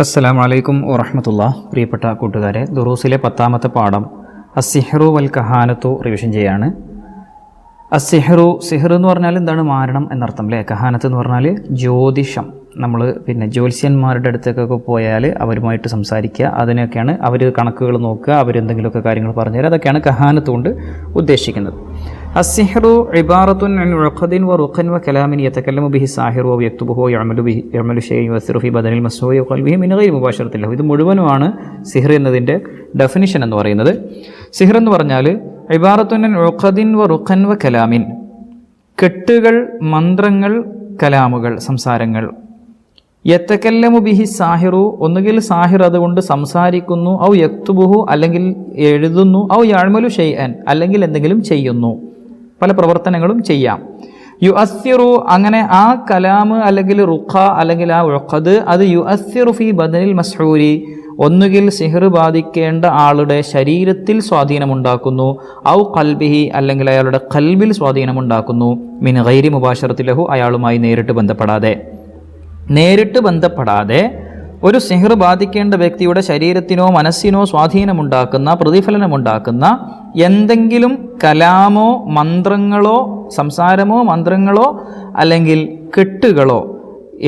അസ്സലാമു അലൈക്കും വറഹ്മത്തുള്ളാഹി. പ്രിയപ്പെട്ട കൂട്ടുകാരെ, ദുറൂസിലെ 10ാമത്തെ പാഠം അസ്സിഹ്റു വൽ കഹാനത്തു റിവിഷൻ ചെയ്യാണ്. അസ്സിഹ്റു, സിഹർ എന്ന് പറഞ്ഞാൽ എന്താണ്? മാരണം എന്നർത്ഥം അല്ലേ? കഹാനത്ത് എന്ന് പറഞ്ഞാൽ ജ്യോതിഷം. നമ്മൾ ജ്യോത്സ്യന്മാരുടെ അടുത്തേക്കൊക്കെ പോയാൽ അവരുമായിട്ട് സംസാരിക്കുക, അതിനൊക്കെയാണ് അവർ കണക്കുകൾ നോക്കുക, അവരെന്തെങ്കിലുമൊക്കെ കാര്യങ്ങൾ പറഞ്ഞുതരാം, അതൊക്കെയാണ് കഹാനത്ത് കൊണ്ട് ഉദ്ദേശിക്കുന്നത്. അസ്സിഹ്റു ഇബാറത്തുൻ അൻ ഉഖദിൻ വ റുഖൻ വ കലാമിൻ യതകല്ലമു ബിഹി സാഹിറു വ യക്തുബുഹു വ യഅമലു ഷൈഅൻ യസ്റു ഫി ബദനിൽ മസ്ഊഇ വ ഖൽബിഹി മിൻ ഗൈരി മുബാശറത്തിൻ ലഹു. ഇത് മുഴുവനുമാണ് സിഹർ എന്നതിൻ്റെ ഡെഫിനിഷൻ എന്ന് പറയുന്നത്. സിഹർ എന്ന് പറഞ്ഞാൽ ഇബാറത്തുൻ അൻ ഉഖദിൻ വ റുഖൻ വ കലാമിൻ, കെട്ടുകൾ, മന്ത്രങ്ങൾ, കലാമുകൾ, സംസാരങ്ങൾ. യതകല്ലമു ബിഹി സാഹിറു, ഒന്നുകിൽ സാഹിർ അതുകൊണ്ട് സംസാരിക്കുന്നു, ഔ യക്തുബുഹു അല്ലെങ്കിൽ എഴുതുന്നു, ഔ യഅമലു ഷൈഅൻ അല്ലെങ്കിൽ എന്തെങ്കിലും ചെയ്യുന്നു, പല പ്രവർത്തനങ്ങളും ചെയ്യാം. യുഅസ്സിറു, അങ്ങനെ ആ കലാമ് അല്ലെങ്കിൽ റുഖ അല്ലെങ്കിൽ ആ ഉഖദ് അത് യുഅസ്സിറു ഫി ബദനിൽ മസ്ഊരി, ഒന്നുകിൽ സിഹർ ബാധിക്കേണ്ട ആളുടെ ശരീരത്തിൽ സ്വാധീനമുണ്ടാക്കുന്നു, ഔ ഖൽബിഹി അല്ലെങ്കിൽ അയാളുടെ ഖൽബിൽ സ്വാധീനമുണ്ടാക്കുന്നു, മിൻ ഗൈരി മുബാശറത്തി ലഹു, അയാളുമായി നേരിട്ട് ബന്ധപ്പെടാതെ ഒരു സിഹർ ബാധിക്കേണ്ട വ്യക്തിയുടെ ശരീരത്തിനോ മനസ്സിനോ സ്വാധീനമുണ്ടാക്കുന്ന, പ്രതിഫലനമുണ്ടാക്കുന്ന എന്തെങ്കിലും കലാമോ മന്ത്രങ്ങളോ സംസാരമോ മന്ത്രങ്ങളോ അല്ലെങ്കിൽ കെട്ടുകളോ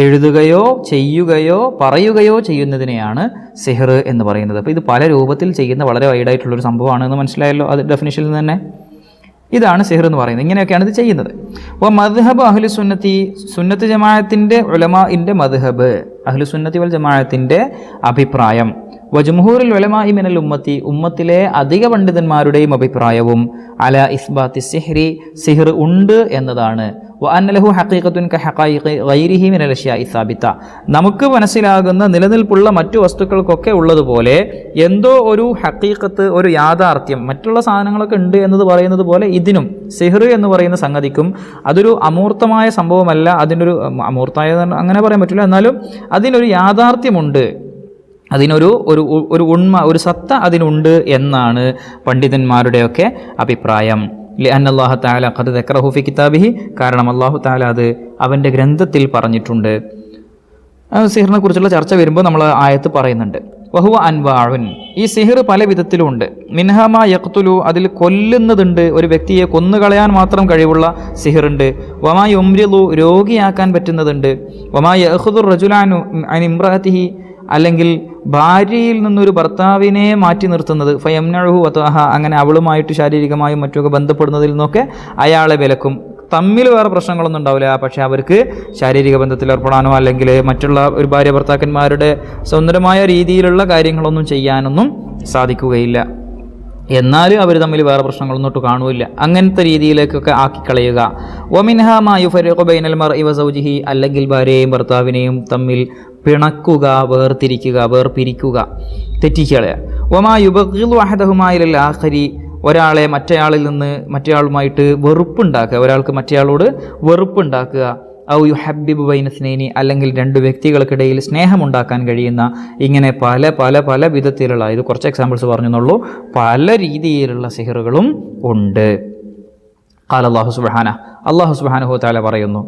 എഴുതുകയോ ചെയ്യുകയോ പറയുകയോ ചെയ്യുന്നതിനെയാണ് സിഹർ എന്ന് പറയുന്നത്. അപ്പോൾ ഇത് പല രൂപത്തിൽ ചെയ്യുന്ന വളരെ വൈഡായിട്ടുള്ളൊരു സംഭവമാണെന്ന് മനസ്സിലായല്ലോ അത് ഡെഫിനിഷനിൽ നിന്ന് തന്നെ. ഇതാണ് സിഹർ എന്ന് പറയുന്നത്. ഇങ്ങനെയൊക്കെയാണ് ഇത് ചെയ്യുന്നത്. അപ്പോൾ മദ്ഹബ് അഹ്ലു സുന്നത്തി, സുന്നത്ത് ജമാഅത്തിൻ്റെ ഉലമാഇൻ്റെ മദ്ഹബ്, അഹ്ലു സുന്നത്തി വൽ ജമാഅത്തിൻ്റെ അഭിപ്രായം, വജുംഹൂറുൽ ഉലമാഇ മിനൽ ഉമ്മത്തി, ഉമ്മത്തിലെ അധിക പണ്ഡിതന്മാരുടെയും അഭിപ്രായവും അല ഇസ്ബാത്തി സിഹ്രി, സിഹർ ഉണ്ട് എന്നതാണ്. വ അന്ന ലഹു ഹഖീഖത്തുൻ കഹഖായിഖി ഗൈരിഹി മിനൽ അശ്യാഇ സാബിത, നമുക്ക് മനസ്സിലാകുന്ന നിലനിൽപ്പുള്ള മറ്റു വസ്തുക്കൾക്കൊക്കെ ഉള്ളതുപോലെ എന്തോ ഒരു ഹഖീഖത്ത്, ഒരു യാഥാർത്ഥ്യം മറ്റുള്ള സാധനങ്ങളൊക്കെ ഉണ്ട് എന്നത് പറയുന്നത് പോലെ ഇതിനും സിഹർ എന്ന് പറയുന്ന സംഗതിക്കും അതൊരു അമൂർത്തമായ സംഭവമല്ല, അതിനൊരു അമൂർത്തമായ അങ്ങനെ പറയാൻ പറ്റില്ല, എന്നാലും അതിനൊരു യാഥാർത്ഥ്യമുണ്ട്, അതിനൊരു ഒരു ഉണ്മ, ഒരു സത്ത അതിനുണ്ട് എന്നാണ് പണ്ഡിതന്മാരുടെയൊക്കെ അഭിപ്രായം. ലിഅന്ന അല്ലാഹു തആല ഖദ് ദക്കറഹു ഫി കിതാബിഹി, കാരണം അല്ലാഹു തആല അത് അവൻ്റെ ഗ്രന്ഥത്തിൽ പറഞ്ഞിട്ടുണ്ട്. സിഹറിനെ കുറിച്ചുള്ള ചർച്ച വരുമ്പോൾ നമ്മൾ ആയത്ത് പറയുന്നുണ്ട്. വഹുവ അൻവാഉൻ, ഈ സിഹർ പല വിധത്തിലുമുണ്ട്. മിൻഹമാ യഖ്തുലു, അതിൽ കൊല്ലുന്നതുണ്ട്, ഒരു വ്യക്തിയെ കൊന്നുകളയാൻ മാത്രം കഴിവുള്ള സിഹറുണ്ട്. വമാ യുംരിദു, രോഗിയാക്കാൻ പറ്റുന്നതുണ്ട്. വമാ യഖുദു റജുലാനു അൻ ഇംറഅതിഹി, അല്ലെങ്കിൽ ഭാര്യയിൽ നിന്നൊരു ഭർത്താവിനെ മാറ്റി നിർത്തുന്നത്, ഫയംനഉഹു വതഹ, അങ്ങനെ അവളുമായിട്ട് ശാരീരികമായും മറ്റുമൊക്കെ ബന്ധപ്പെടുന്നതിൽ നിന്നൊക്കെ അയാളെ വിലക്കും. തമ്മിൽ വേറെ പ്രശ്നങ്ങളൊന്നും ഉണ്ടാവില്ല, പക്ഷെ അവർക്ക് ശാരീരിക ബന്ധത്തിൽ ഏർപ്പെടാനോ അല്ലെങ്കിൽ മറ്റുള്ള ഒരു ഭാര്യ ഭർത്താക്കന്മാരുടെ സ്വതന്ത്രമായ രീതിയിലുള്ള കാര്യങ്ങളൊന്നും ചെയ്യാനൊന്നും സാധിക്കുകയില്ല. എന്നാലും അവർ തമ്മിൽ വേറെ പ്രശ്നങ്ങളൊന്നും ഒട്ട് കാണുമില്ല. അങ്ങനത്തെ രീതിയിലേക്കൊക്കെ ആക്കിക്കളയുക. വമിൻഹാ മാ യുഫരിഖു ബൈനൽ മർഇ വസൗജിഹി, അല്ലെങ്കിൽ ഭാര്യയെയും ഭർത്താവിനെയും തമ്മിൽ പിണക്കുക, വേർപിരിക്കുക, തെറ്റിക്കളയുക. വമാ യുബഗ്ഹിദു അഹദഹുമാ ഇലൽ ആഖരി, ഒരാളെ മറ്റേയാളിൽ നിന്ന് മറ്റേയാളുമായിട്ട് വെറുപ്പുണ്ടാക്കുക, ഒരാൾക്ക് മറ്റേയാളോട് വെറുപ്പുണ്ടാക്കുക. ഔ യുഹബ്ബിബു ബൈന സ്നൈനി, അല്ലെങ്കിൽ രണ്ട് വ്യക്തികൾക്കിടയിൽ സ്നേഹമുണ്ടാക്കാൻ കഴിയുന്ന, ഇങ്ങനെ പല പല പല വിധത്തിലുള്ള, ഇത് കുറച്ച് എക്സാമ്പിൾസ് പറഞ്ഞെന്നുള്ളൂ, പല രീതിയിലുള്ള സിഹറുകളും ഉണ്ട്. ഖാല അല്ലാഹു സുബ്ഹാനഹു വ തആല പറയുന്നു,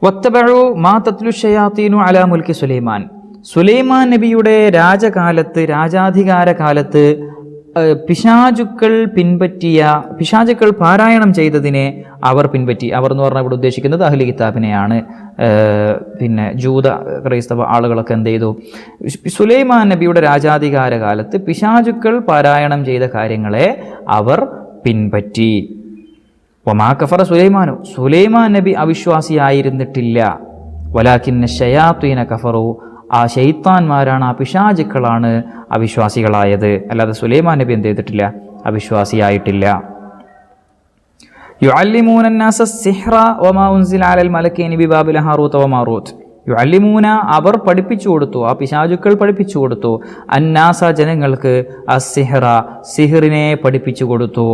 വത്തബഉ മാ തത്ലു ശയാത്തീനു അലാ മുൽക്കി സുലൈമാൻ, സുലൈമാൻ നബിയുടെ രാജകാലത്ത്, രാജാധികാര കാലത്ത് പിശാചുക്കൾ പാരായണം ചെയ്തതിനെ അവർ പിൻപറ്റി. അവർ എന്ന് പറഞ്ഞാൽ ഇവിടെ ഉദ്ദേശിക്കുന്നത് അഹ്ലി കിതാബിനെയാണ്. ജൂത ക്രൈസ്തവ ആളുകളൊക്കെ എന്ത് ചെയ്തു? സുലൈമാൻ നബിയുടെ രാജാധികാര കാലത്ത് പിശാചുക്കൾ പാരായണം ചെയ്ത കാര്യങ്ങളെ അവർ പിൻപറ്റി. വമാ കഫറ സുലൈമാനു, സുലൈമാൻ നബി അവിശ്വാസിയായിരുന്നിട്ടില്ല. വലാകിന്ന ശയാത്വീന കഫറു, ആ ശൈത്താന്മാരാണ്, ആ പിശാചുക്കളാണ് അവിശ്വാസികളായത്, അല്ലാതെ സുലൈമാൻ നബി എന്ത് ചെയ്തിട്ടില്ല? അവിശ്വാസിയായിട്ടില്ല. യുഅല്ലിമൂന അന്നാസ സിഹ്റ വമാ ഉൻസില അലൽ മലക്കൈനി ബിബാബില ഹാറൂത വമാറൂത്ത്. യുഅല്ലിമൂന, അവർ പഠിപ്പിച്ചു കൊടുത്തു, ആ പിശാചുക്കൾ പഠിപ്പിച്ചു കൊടുത്തു, അന്നാസ ജനങ്ങൾക്ക്, അസ്സിഹ്റ സിഹറിനെ പഠിപ്പിച്ചു കൊടുത്തു.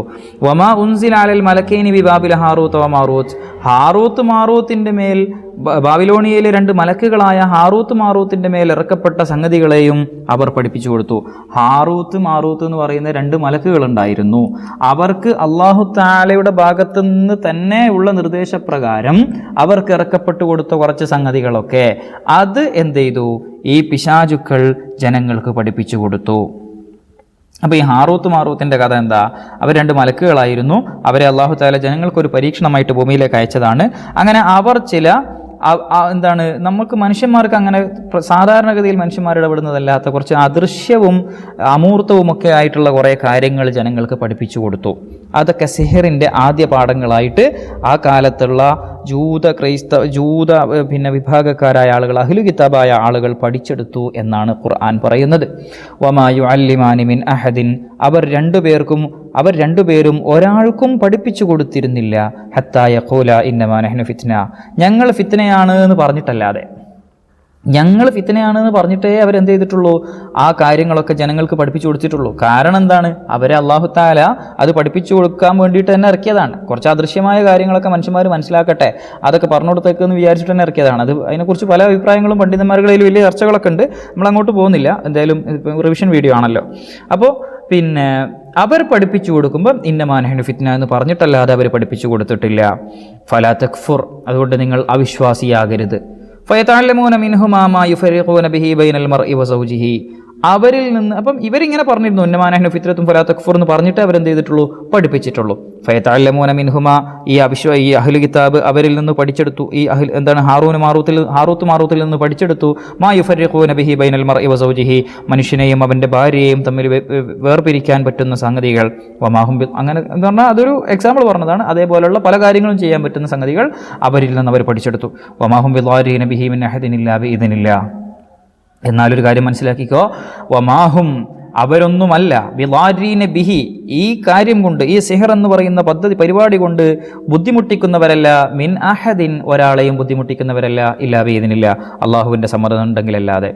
വമാ ഉൻസില അലൽ മലക്കൈനി ബിബാബില ഹാറൂത വമാറൂത്ത്, ഹാറൂത്ത് മാറൂത്തിൻ്റെ മേൽ ബാബിലോണിയയിലെ 2 മലക്കുകളായ ഹാറൂത്ത് മാറൂത്തിൻ്റെ മേൽ ഇറക്കപ്പെട്ട സംഗതികളെയും അവർ പഠിപ്പിച്ചു കൊടുത്തു. ഹാറൂത്ത് മാറൂത്ത് എന്ന് പറയുന്ന 2 മലക്കുകളുണ്ടായിരുന്നു. അവർക്ക് അല്ലാഹു തആലയുടെ ഭാഗത്തു നിന്ന് തന്നെ ഉള്ള നിർദ്ദേശപ്രകാരം അവർക്ക് ഇറക്കപ്പെട്ടു കൊടുത്ത കുറച്ച് സംഗതികളൊക്കെ അത് എന്ത് ചെയ്തു? ഈ പിശാചുക്കൾ ജനങ്ങൾക്ക് പഠിപ്പിച്ചു കൊടുത്തു. അപ്പോൾ ഈ ഹാറൂത്ത് മാറൂത്തിൻ്റെ കഥ എന്താ? അവർ 2 മലക്കുകളായിരുന്നു. അവരെ അല്ലാഹു തആല ജനങ്ങൾക്കൊരു പരീക്ഷണമായിട്ട് ഭൂമിയിലേക്ക് അയച്ചതാണ്. അങ്ങനെ അവർ ചില എന്താണ്, നമുക്ക് മനുഷ്യന്മാർക്ക് അങ്ങനെ സാധാരണഗതിയിൽ മനുഷ്യന്മാർ ഇടപെടുന്നതല്ലാത്ത കുറച്ച് അദൃശ്യവും അമൂർത്തവുമൊക്കെ ആയിട്ടുള്ള കുറേ കാര്യങ്ങൾ ജനങ്ങൾക്ക് പഠിപ്പിച്ചു കൊടുത്തു. അതൊക്കെ സിഹറിൻ്റെ ആദ്യ പാഠങ്ങളായിട്ട് ആ കാലത്തുള്ള ജൂത വിഭാഗക്കാരായ ആളുകൾ, അഹ്ലു കിതാബായ ആളുകൾ പഠിച്ചെടുത്തു എന്നാണ് ഖുർആൻ പറയുന്നത്. വമാ യുഅല്ലിമാനി മിൻ അഹദിൻ, അവർ രണ്ടുപേരും ഒരാൾക്കും പഠിപ്പിച്ചു കൊടുത്തിരുന്നില്ല. ഹത്താ യഖൂല ഇന്നമാ നഹ്നു ഫിത്ന, ഞങ്ങൾ ഫിത്നയാണ് എന്ന് പറഞ്ഞിട്ടല്ലാതെ, ഞങ്ങൾ ഫിത്നയാണെന്ന് പറഞ്ഞിട്ടേ അവരെന്ത് ചെയ്തിട്ടുള്ളൂ? ആ കാര്യങ്ങളൊക്കെ ജനങ്ങൾക്ക് പഠിപ്പിച്ചു കൊടുത്തിട്ടുള്ളൂ. കാരണം എന്താണ്? അവരെ അല്ലാഹു തആല അത് പഠിപ്പിച്ചു കൊടുക്കാൻ വേണ്ടിയിട്ട് തന്നെ ഇറക്കിയതാണ്. കുറച്ച് അദൃശ്യമായ കാര്യങ്ങളൊക്കെ മനുഷ്യന്മാർ മനസ്സിലാക്കട്ടെ, അതൊക്കെ പറഞ്ഞു കൊടുത്തേക്കെന്ന് വിചാരിച്ചിട്ട് തന്നെ ഇറക്കിയതാണ്. അത് അതിനെക്കുറിച്ച് പല അഭിപ്രായങ്ങളും പണ്ഡിതന്മാരുടെ കയ്യിൽ വലിയ ചർച്ചകളൊക്കെ ഉണ്ട്. നമ്മളങ്ങോട്ട് പോകുന്നില്ല, എന്തായാലും റിവിഷൻ വീഡിയോ ആണല്ലോ. അപ്പോൾ അവർ പഠിപ്പിച്ചു കൊടുക്കുമ്പോൾ ഇന്നമാ നഹ്നു ഫിത്ന എന്ന് പറഞ്ഞിട്ടല്ലാതെ അവർ പഠിപ്പിച്ചു കൊടുത്തിട്ടില്ല. ഫലാ തക്ഫുർ, അതുകൊണ്ട് നിങ്ങൾ അവിശ്വാസിയാകരുത്. ഫയതഅല്ലമൂന മിൻഹുമാ മാ യുഫരിഖൂന ബിഹി ബൈനൽ മർഇ വസൗജിഹി, അവരിൽ നിന്ന് അപ്പം ഇവരിങ്ങനെ പറഞ്ഞിരുന്നു ഇന്നമാ നഹ്നു ഫിത്രത്തും ഫലാ തക്ഫുർ എന്ന് പറഞ്ഞിട്ട് അവരെന്ത് ചെയ്തിട്ടുള്ളൂ? പഠിപ്പിച്ചിട്ടുള്ളൂ. ഫയതഅല്ലമൂന മിൻഹുമാ, ഈ അഹ്ലു കിതാബ് അവരിൽ നിന്ന് പഠിച്ചെടുത്തു. ഈ ഹാറൂത്ത് മാറൂത്തിൽ നിന്ന് പഠിച്ചെടുത്തു. മാ യുഫരിഖൂന ബിഹി ബൈനൽ മർഇ വസൗജിഹി, മനുഷ്യനെയും അവൻ്റെ ഭാര്യയെയും തമ്മിൽ വേർപിരിക്കാൻ പറ്റുന്ന സംഗതികൾ. വമാഹും അങ്ങനെ എന്ന് പറഞ്ഞാൽ അതൊരു എക്സാമ്പിൾ പറഞ്ഞതാണ്. അതേപോലെയുള്ള പല കാര്യങ്ങളും ചെയ്യാൻ പറ്റുന്ന സംഗതികൾ അവരിൽ നിന്ന് അവർ പഠിച്ചെടുത്തു. വമാഹും ബിദ്വാരീന ബിഹി മിൻ അഹദിൻ ഇല്ലാ ബിഇദ്നില്ലാഹ്. എന്നാലൊരു കാര്യം മനസ്സിലാക്കിക്കോ, വമാഹും, അവരൊന്നുമല്ല, ബിളാരീന ബിഹി, ഈ കാര്യം കൊണ്ട്, ഈ സിഹർ എന്ന് പറയുന്ന പരിപാടി കൊണ്ട് ബുദ്ധിമുട്ടിക്കുന്നവരല്ല, മിൻ അഹദിൻ, ഒരാളെയും ബുദ്ധിമുട്ടിക്കുന്നവരല്ല, ഇല്ലാ ബിഇദ്നില്ല, അള്ളാഹുവിൻ്റെ സമ്മതം ഉണ്ടെങ്കിലല്ലാതെ.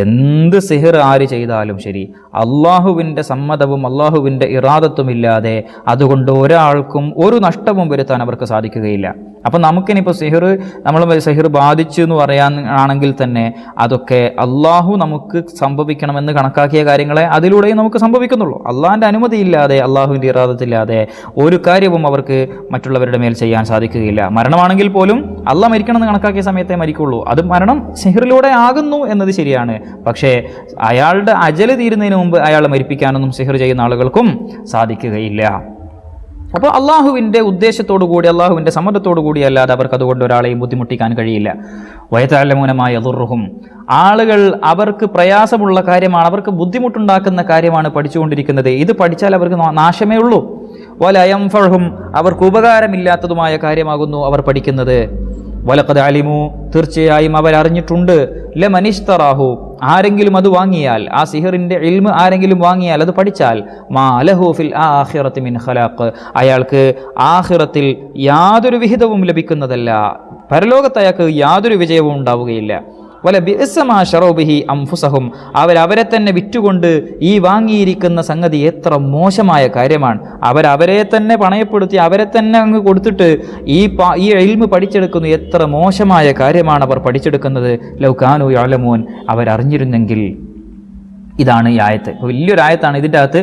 എന്ത് സിഹർ ആര് ചെയ്താലും ശരി, അള്ളാഹുവിൻ്റെ സമ്മതവും അള്ളാഹുവിൻ്റെ ഇറാദത്തുമില്ലാതെ അതുകൊണ്ട് ഒരാൾക്കും ഒരു നഷ്ടവും വരുത്താൻ അവർക്ക് സാധിക്കുകയില്ല. അപ്പം നമുക്കിനിപ്പോൾ സിഹർ ബാധിച്ചു എന്ന് പറയാനാണെങ്കിൽ തന്നെ അതൊക്കെ അള്ളാഹു നമുക്ക് സംഭവിക്കണമെന്ന് കണക്കാക്കിയ കാര്യങ്ങളെ അതിലൂടെയും നമുക്ക് സംഭവിക്കുന്നുള്ളൂ. അള്ളാഹിൻ്റെ അനുമതിയില്ലാതെ, അള്ളാഹുവിൻ്റെ ഇറാദത്തില്ലാതെ ഒരു കാര്യവും അവർക്ക് മറ്റുള്ളവരുടെ മേൽ ചെയ്യാൻ സാധിക്കുകയില്ല. മരണമാണെങ്കിൽ പോലും അള്ളാഹ് മരിക്കണമെന്ന് കണക്കാക്കിയ സമയത്തേ മരിക്കുള്ളൂ. അത് മരണം സിഹറിലൂടെ ആകുന്നു എന്നത് ശരിയാണ്. പക്ഷേ അയാളുടെ അജല് തീരുന്നതിന് മുമ്പ് അയാളെ മരിപ്പിക്കാനൊന്നും സിഹർ ചെയ്യുന്ന ആളുകൾക്കും സാധിക്കുകയില്ല. അപ്പോൾ അള്ളാഹുവിൻ്റെ ഉദ്ദേശത്തോടു കൂടി, അള്ളാഹുവിൻ്റെ സമ്മതത്തോടു കൂടി അല്ലാതെ അവർക്ക് അതുകൊണ്ട് ഒരാളെയും ബുദ്ധിമുട്ടിക്കാൻ കഴിയില്ല. വയതഅല്ലമൂനമായ യദുർറുഹും, ആളുകൾ അവർക്ക് പ്രയാസമുള്ള കാര്യമാണ്, അവർക്ക് ബുദ്ധിമുട്ടുണ്ടാക്കുന്ന കാര്യമാണ് പഠിച്ചുകൊണ്ടിരിക്കുന്നത്. ഇത് പഠിച്ചാൽ അവർക്ക് നാശമേ ഉള്ളൂ. വലാ യൻഫഉഹും, അവർക്ക് ഉപകാരമില്ലാത്തതുമായ കാര്യമാകുന്നു അവർ പഠിക്കുന്നത്. വലഖദ് അലിമു, തീർച്ചയായും അവരറിഞ്ഞിട്ടുണ്ട്, ലമനിഷ്തറാഹു, ആരെങ്കിലും അത് വാങ്ങിയാൽ, ആ സിഹറിൻ്റെ ഇൽമ് ആരെങ്കിലും വാങ്ങിയാൽ, അത് പഠിച്ചാൽ, മാ ലഹു ഫിൽ ആഖിറതി മിൻ ഖലാഖ്, അയാൾക്ക് ആഖിറത്തിൽ യാതൊരു വിഹിതവും ലഭിക്കുന്നതല്ല, പരലോകത്ത് അയാൾക്ക് യാതൊരു വിജയവും ഉണ്ടാവുകയില്ല. വല ബിഅസ മാ ശറൗ ബിഹി അൻഫുസഹും, അവരെ തന്നെ വിറ്റുകൊണ്ട് ഈ വാങ്ങിയിരിക്കുന്ന സംഗതി എത്ര മോശമായ കാര്യമാണ്. അവരെ തന്നെ പണയപ്പെടുത്തി അവരെ തന്നെ അങ്ങ് കൊടുത്തിട്ട് ഈ ഇൽമ് പഠിച്ചെടുക്കുന്നു. എത്ര മോശമായ കാര്യമാണ് അവർ പഠിച്ചെടുക്കുന്നത്. ലൗ കാനൂ യഅലമൂൻ, അവരറിഞ്ഞിരുന്നെങ്കിൽ. ഇതാണ് ഈ ആയത്ത്. വലിയൊരു ആയത്താണ്. ഇതിൻ്റെ അകത്ത്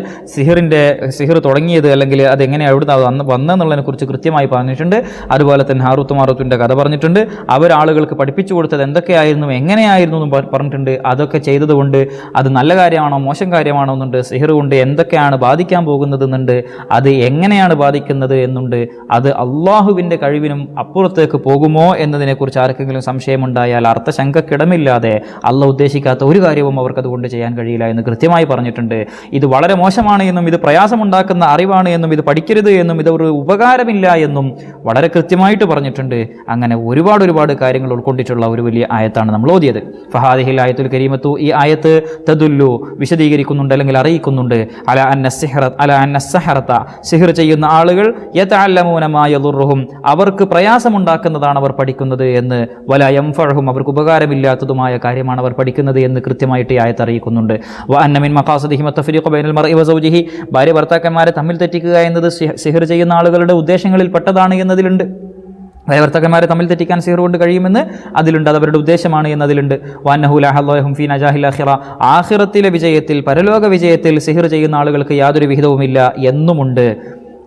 സിഹർ തുടങ്ങിയത് അല്ലെങ്കിൽ അതെങ്ങനെയാണ് എവിടുന്ന് വന്നതെന്നുള്ളതിനെ കുറിച്ച് കൃത്യമായി പറഞ്ഞിട്ടുണ്ട്. അതുപോലെ തന്നെ ഹാറൂത്ത് മാറൂത്തിൻ്റെ കഥ പറഞ്ഞിട്ടുണ്ട്. അവരാളുകൾക്ക് പഠിപ്പിച്ചു കൊടുത്തത് എന്തൊക്കെയായിരുന്നു, എങ്ങനെയായിരുന്നു എന്നും പറഞ്ഞിട്ടുണ്ട്. അതൊക്കെ ചെയ്തതുകൊണ്ട് അത് നല്ല കാര്യമാണോ മോശം കാര്യമാണോ എന്നുണ്ട്. സിഹർ കൊണ്ട് എന്തൊക്കെയാണ് ബാധിക്കാൻ പോകുന്നത് എന്നുണ്ട്. അത് എങ്ങനെയാണ് ബാധിക്കുന്നത് എന്നുണ്ട്. അത് അള്ളാഹുവിൻ്റെ കഴിവിനും അപ്പുറത്തേക്ക് പോകുമോ എന്നതിനെക്കുറിച്ച് ആർക്കെങ്കിലും സംശയമുണ്ടായാൽ അർത്ഥശങ്കക്കിടമില്ലാതെ അള്ളാഹ് ഉദ്ദേശിക്കാത്ത ഒരു കാര്യവും അവർക്കതുകൊണ്ട് ചെയ്യാൻ കഴിയില്ല എന്ന് കൃത്യമായി പറഞ്ഞിട്ടുണ്ട്. ഇത് വളരെ മോശമാണ് എന്നും ഇത് പ്രയാസമുണ്ടാക്കുന്ന അറിവാണ് എന്നും ഇത് പഠിക്കരുത് എന്നും ഇതൊരു ഉപകാരമില്ല എന്നും വളരെ കൃത്യമായിട്ട് പറഞ്ഞിട്ടുണ്ട്. അങ്ങനെ ഒരുപാട് കാര്യങ്ങൾ ഉൾക്കൊണ്ടിട്ടുള്ള ഒരു വലിയ ആയത്താണ് നമ്മൾ ഓതിയത്. ഫഹാദിഹിൽ ആയത്തുൽ കരീമത്തു, ഈ ആയത്ത് തദുല്ലു, വിശദീകരിക്കുന്നുണ്ട് അല്ലെങ്കിൽ അറിയിക്കുന്നുണ്ട്, അല അന്ന സഹറത, സിഹർ ചെയ്യുന്ന ആളുകൾ യതഅല്ലമൂന മാ യദുർറുഹും, അവർക്ക് പ്രയാസമുണ്ടാക്കുന്നതാണ് അവർ പഠിക്കുന്നത് എന്ന്, വല യൻഫഉഹും, അവർക്ക് ഉപകാരമില്ലാത്തതുമായ കാര്യമാണ് അവർ പഠിക്കുന്നത് എന്ന് കൃത്യമായിട്ട് ഈ ആയത്ത് അറിയിക്കുന്നുണ്ട്. വഅന്ന മിൻ മഖാസിദിഹിം അത്തഫരീഖു ബൈനൽ മർഇ വസൗജിഹി, ഭാര്യ ഭർത്താക്കന്മാരെ തമ്മിൽ തെറ്റിക്കുക എന്നത് സിഹർ ചെയ്യുന്ന ആളുകളുടെ ഉദ്ദേശങ്ങളിൽ പെട്ടതാണ് എന്നതിലുണ്ട്. ഭയവർത്തകന്മാരെ തമ്മിൽ തെറ്റിക്കാൻ സിഹർ കൊണ്ട് കഴിയുമെന്ന് അതിലുണ്ട്, അത് അവരുടെ ഉദ്ദേശമാണ് എന്നതിലുണ്ട്. വന്നഹു ലാ ഹല്ലഹും ഫീ നജാഹിൽ ആഖിറ, ആഖിറത്തിലെ വിജയത്തിൽ, പരലോക വിജയത്തിൽ സിഹർ ചെയ്യുന്ന ആളുകൾക്ക് യാതൊരു വിഹിതവുമില്ല എന്നുമുണ്ട്.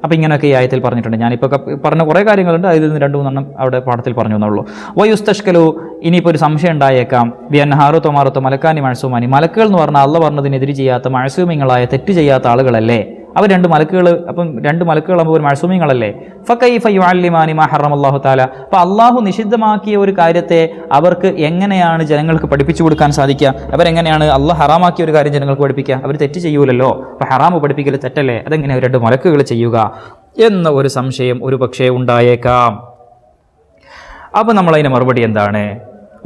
അപ്പോൾ ഇങ്ങനെയൊക്കെ ഈ ആയത്തിൽ പറഞ്ഞിട്ടുണ്ട്. ഞാനിപ്പോൾ പറഞ്ഞ കുറേ കാര്യങ്ങളുണ്ട്, അതിൽ നിന്ന് 2-3 അവിടെ പാഠത്തിൽ പറഞ്ഞു എന്നുള്ളൂ. വയുസ്തഷ്കലു, ഇനിയിപ്പോൾ ഒരു സംശയം ഉണ്ടായേക്കാം. ബിയൻ ഹാറൂത്തോ മാറൂത്തോ മലക്കാനി മഴസൂമാനി, മലക്കുകൾ എന്ന് പറഞ്ഞാൽ അള്ള പറഞ്ഞതിനെതിരെ ചെയ്യാത്ത മഴസൂമിങ്ങളായ തെറ്റ് ചെയ്യാത്ത ആളുകളല്ലേ അവർ? 2 മലക്കുകൾ, അപ്പം 2 മലക്കുകളാകുമ്പോൾ ഒരു മഴസൂമിങ്ങളല്ലേ? ഫകൈഫ യുഅല്ലിമാനി മാ ഹറമല്ലാഹു തആല, അപ്പോൾ അള്ളാഹു നിഷിദ്ധമാക്കിയ ഒരു കാര്യത്തെ അവർക്ക് എങ്ങനെയാണ് ജനങ്ങൾക്ക് പഠിപ്പിച്ചു കൊടുക്കാൻ സാധിക്കുക? അവരെങ്ങനെയാണ് അള്ളാഹ് ഹറാമാക്കിയ ഒരു കാര്യം ജനങ്ങൾക്ക് പഠിപ്പിക്കുക? അവർ തെറ്റ് ചെയ്യൂലല്ലോ, അപ്പോൾ ഹറാമ് പഠിപ്പിക്കൽ തെറ്റല്ലേ, അതെങ്ങനെ 2 മലക്കുകൾ ചെയ്യുക എന്ന ഒരു സംശയം ഒരു പക്ഷേ ഉണ്ടായേക്കാം. അപ്പോൾ നമ്മളതിന് മറുപടി എന്താണ്?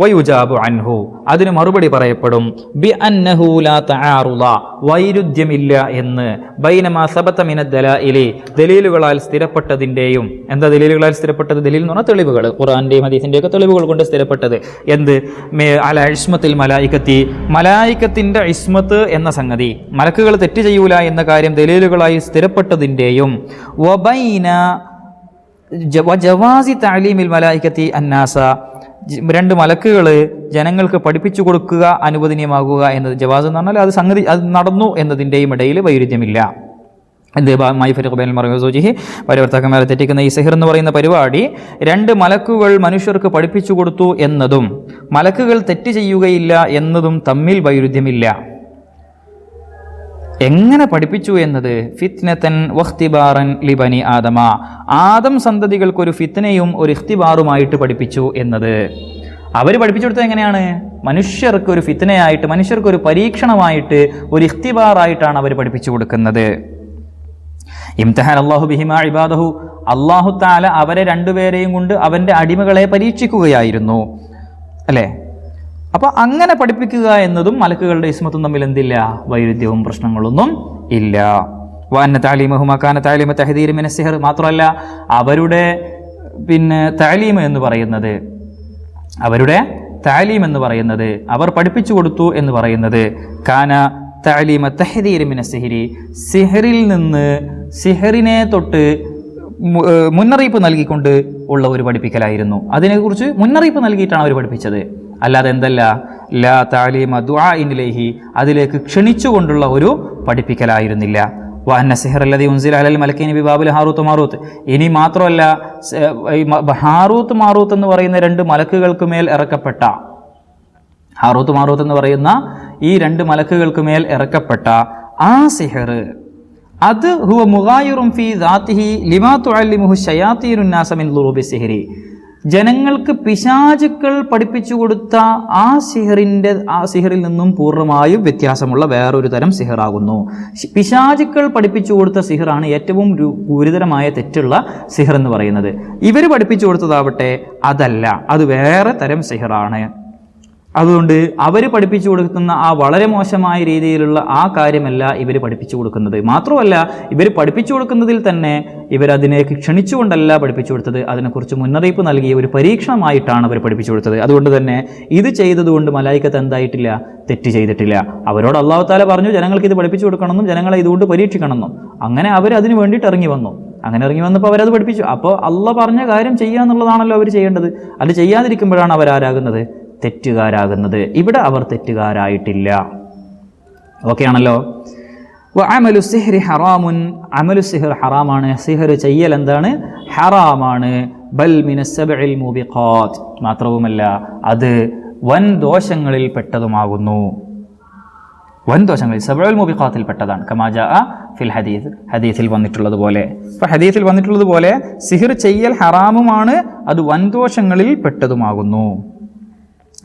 വയുജാബു അൻഹു, അതിന് മറുപടി പറയപ്പെടും ബി അന്നഹു ലാ തആറുള, വൈരുദ്ധ്യമില്ല എന്ന്, ബൈനമാ സബത മിനദ് ദലായിലി, ദലീലുകളാൽ സ്ഥിരപ്പെട്ടതിൻ്റെയും. എന്താ ദലീലുകളാൽ സ്ഥിരപ്പെട്ടത്? ദലീൽ എന്ന് പറഞ്ഞാൽ തെളിവുകൾ, ഖുർആന്റെയും ഹദീസിൻ്റെയും ഒക്കെ തെളിവുകൾ കൊണ്ട് സ്ഥിരപ്പെട്ടത്. എന്ത്? അല ഇസ്മത്തിൽ മലായികത്തി, മലായികത്തിൻ്റെ ഇസ്മത്ത് എന്ന സംഗതി, മലക്കുകൾ തെറ്റ് ചെയ്യൂല എന്ന കാര്യം ദലീലുകളായി സ്ഥിരപ്പെട്ടതിൻ്റെയും, വബൈന ജവാസി തഅലീമിൽ മലായികത്തി അന്നാസ, 2 മലക്കുകൾ ജനങ്ങൾക്ക് പഠിപ്പിച്ചു കൊടുക്കുക അനുവദനീയമാകുക എന്നത്, ജവാസ് എന്ന് പറഞ്ഞാൽ അത് സംഗതി, അത് നടന്നു എന്നതിൻ്റെയും ഇടയിൽ വൈരുദ്ധ്യമില്ല. എന്ത്? പരിവർത്തകന്മാരെ തെറ്റിക്കുന്ന ഈ സിഹർ എന്ന് പറയുന്ന പരിപാടി 2 മലക്കുകൾ മനുഷ്യർക്ക് പഠിപ്പിച്ചു കൊടുത്തു എന്നതും മലക്കുകൾ തെറ്റ് ചെയ്യുകയില്ല എന്നതും തമ്മിൽ വൈരുദ്ധ്യമില്ല. എങ്ങനെ പഠിപ്പിച്ചു എന്നത്? ഫിത്നതൻ വഖ്തിബാറൻ ലിബനി ആദമ, ആദം സന്തതികൾക്കൊരു ഫിത്നയും ഒരു ഇഖ്തിബാറുമായിട്ട് പഠിപ്പിച്ചു എന്നത്. അവർ പഠിപ്പിച്ചു കൊടുത്തത് എങ്ങനെയാണ്? മനുഷ്യർക്ക് ഒരു ഫിത്നയായിട്ട്, മനുഷ്യർക്ക് ഒരു പരീക്ഷണമായിട്ട്, ഒരു ഇഖ്തിബാറായിട്ടാണ് അവർ പഠിപ്പിച്ചു കൊടുക്കുന്നത്. ഇംതഹാൻ അല്ലാഹു ബിഹിമാ ഇബാദഹു, അല്ലാഹു തആല അവരെ 2 പേരെയും കൊണ്ട് അവൻ്റെ അടിമകളെ പരീക്ഷിക്കുകയായിരുന്നു, അല്ലേ? അപ്പോൾ അങ്ങനെ പഠിപ്പിക്കുക എന്നതും മലക്കുകളുടെ ഇസ്മത്തും തമ്മിൽ എന്തില്ല? വൈരുദ്ധ്യവും പ്രശ്നങ്ങളൊന്നും ഇല്ല. വഅന്ന തഅലീമഹുമാ കാന തഅലീമ തഹദീർ മിന സിഹർ, മാത്രമല്ല അവരുടെ തഅലീം എന്ന് പറയുന്നത്, അവരുടെ തഅലീം എന്ന് പറയുന്നത്, അവർ പഠിപ്പിച്ചു കൊടുത്തു എന്ന് പറയുന്നത്, കാന തഅലീമ തഹദീർ മിന സിഹരി, സിഹറിൽ നിന്ന്, സിഹറിനെ തൊട്ട് മുന്നറിയിപ്പ് നൽകിക്കൊണ്ട് ഉള്ള ഒരു പഠിപ്പിക്കലായിരുന്നു. അതിനെക്കുറിച്ച് മുന്നറിയിപ്പ് നൽകിയിട്ടാണ് അവർ പഠിപ്പിച്ചത്, അല്ലാതെ എന്തല്ല, ലാ തഅലീമ ദുആഇൻ ഇലൈഹി, അതിലേക്ക് ക്ഷണിച്ചുകൊണ്ടുള്ള ഒരു പഠിപ്പിക്കലായിരുന്നില്ല. വഅന്ന സിഹർ അല്ലദീ ഉൻസില അലൽ മലക്കൈനി ബിബാബിൽ ഹാറൂത്ത് മാറൂത്ത്, ഇനി മാത്രമല്ല ഹാറൂത്ത് മാറൂത്ത് എന്ന് പറയുന്ന 2 മലക്കുകൾക്ക് മേൽ ഇറക്കപ്പെട്ട, ഹാറൂത്ത് മാറൂത്ത് എന്ന് പറയുന്ന ഈ 2 മലക്കുകൾക്ക് മേൽ ഇറക്കപ്പെട്ട ആ സിഹർ, അത് ഹുവ മുഗായിറുൻ ഫീ ദാതിഹി ലിമാ തുഅല്ലിമുഹു ശയാത്തീനുൻ നാസ മിൻ ളുറൂബി സിഹരി, ജനങ്ങൾക്ക് പിശാചുക്കൾ പഠിപ്പിച്ചു കൊടുത്ത ആ സിഹറിൽ നിന്നും പൂർണ്ണമായും വ്യത്യാസമുള്ള വേറൊരു തരം സിഹറാകുന്നു. പിശാചുക്കൾ പഠിപ്പിച്ചു കൊടുത്ത സിഹറാണ് ഏറ്റവും ഗുരുതരമായ തെറ്റുള്ള സിഹർ എന്ന് പറയുന്നത്. ഇവർ പഠിപ്പിച്ചു കൊടുത്തതാവട്ടെ അതല്ല, അത് വേറെ തരം സിഹറാണ്. അതുകൊണ്ട് അവർ പഠിപ്പിച്ചു കൊടുക്കുന്ന ആ വളരെ മോശമായ രീതിയിലുള്ള ആ കാര്യമല്ല ഇവർ പഠിപ്പിച്ചു കൊടുക്കുന്നത്. മാത്രമല്ല ഇവർ പഠിപ്പിച്ചു കൊടുക്കുന്നതിൽ തന്നെ ഇവരതിനേക്ക് ക്ഷണിച്ചുകൊണ്ടല്ല പഠിപ്പിച്ചു കൊടുത്തത്, അതിനെക്കുറിച്ച് മുന്നറിയിപ്പ് നൽകിയ ഒരു പരീക്ഷണമായിട്ടാണ് അവർ പഠിപ്പിച്ചു കൊടുത്തത്. അതുകൊണ്ട് തന്നെ ഇത് ചെയ്തതുകൊണ്ട് മലായിക്കത്ത് എന്തായിട്ടില്ല? തെറ്റ് ചെയ്തിട്ടില്ല. അവരോട് അല്ലാഹു തആല പറഞ്ഞു ജനങ്ങൾക്ക് ഇത് പഠിപ്പിച്ചു കൊടുക്കണമെന്നും ജനങ്ങളെ ഇതുകൊണ്ട് പരീക്ഷിക്കണമെന്നും. അങ്ങനെ അവർ അതിന് വേണ്ടിയിട്ട് ഇറങ്ങി വന്നു. അങ്ങനെ ഇറങ്ങി വന്നപ്പോൾ അവരത് പഠിപ്പിച്ചു. അപ്പോൾ അള്ളാഹ് പറഞ്ഞ കാര്യം ചെയ്യുക എന്നുള്ളതാണല്ലോ അവർ ചെയ്യേണ്ടത്. അത് ചെയ്യാതിരിക്കുമ്പോഴാണ് അവരാരാകുന്നത്? തെറ്റുകാരാകുന്നത്. ഇവിടെ അവർ തെറ്റുകാരായിട്ടില്ല. ഓക്കെ ആണല്ലോ. അമലു സിഹ്രി ഹറാമുൻ, അമലു സിഹർ ഹറാമാണ്. സിഹർ ചെയ്യൽ എന്താണ്? ഹറാമാണ്. ബൽ മിനസ് സബ്ഇൽ മുബിഖാത്ത്, മാത്രവുമല്ല അത് വൻ ദോഷങ്ങളിൽ പെട്ടതുമാകുന്നു. വൻ ദോഷങ്ങളിൽ സബ്ഉൽ മുബിഖാത്തിൽ പെട്ടതാണ്. കമാ ജാഅ ഫിൽ ഹദീസ്, ഹദീസിൽ വന്നിട്ടുള്ളതുപോലെ. അപ്പോൾ ഹദീസിൽ വന്നിട്ടുള്ളതുപോലെ സിഹർ ചെയ്യൽ ഹറാമുമാണ്, അത് വൻ ദോഷങ്ങളിൽ പെട്ടതുമാകുന്നു.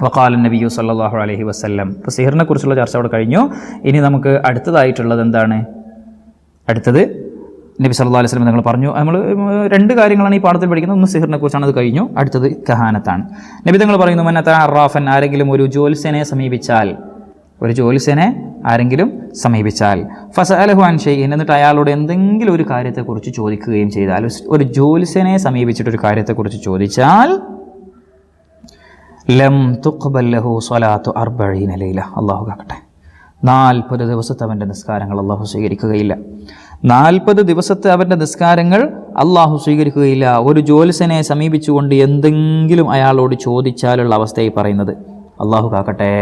വഖാല നബിയു സല്ലല്ലാഹു അലൈഹി വസല്ലം. ഇപ്പോൾ സിഹറിനെ കുറിച്ചുള്ള ചർച്ച അവിടെ കഴിഞ്ഞു. ഇനി നമുക്ക് അടുത്തതായിട്ടുള്ളത് എന്താണ്? അടുത്തത് നബി സല്ലല്ലാഹു അലൈഹി വസല്ലം നിങ്ങൾ പറഞ്ഞു. നമ്മൾ 2 കാര്യങ്ങളാണ് ഈ പാഠത്തിൽ പഠിക്കുന്നത്. ഒന്ന് സിഹറിനെ കുറിച്ചാണ്, അത് കഴിഞ്ഞു. അടുത്തത് കഹാനത്താണ്. നബി തങ്ങൾ പറയുന്നു, മൻ അതാ അറാഫൻ, ആരെങ്കിലും ഒരു ജ്യോത്സ്യനെ സമീപിച്ചാൽ, ഒരു ജ്യോത്സ്യനെ ആരെങ്കിലും സമീപിച്ചാൽ, ഫസഅലഹു അൻ ഷൈഇൻ, എന്നിട്ട് അയാളോട് എന്തെങ്കിലും ഒരു കാര്യത്തെക്കുറിച്ച് ചോദിക്കുകയും ചെയ്താൽ, ഒരു ജ്യോത്സ്യനെ സമീപിച്ചിട്ടൊരു കാര്യത്തെക്കുറിച്ച് ചോദിച്ചാൽ, ലം തുഖ്ബൽ ലഹു സ്വലാത്തു 40 ലൈല, അല്ലാഹു കാക്കട്ടെ, 40 ദിവസത്തെ അവൻ്റെ നിസ്കാരങ്ങൾ അല്ലാഹു സ്വീകരിക്കുകയില്ല. 40 ദിവസത്തെ അവൻ്റെ നിസ്കാരങ്ങൾ അള്ളാഹു സ്വീകരിക്കുകയില്ല. ഒരു ജ്യോത്സ്യനെ സമീപിച്ചുകൊണ്ട് എന്തെങ്കിലും അയാളോട് ചോദിച്ചാലുള്ള അവസ്ഥയായി പറയുന്നത്. അള്ളാഹു കാക്കട്ടെ.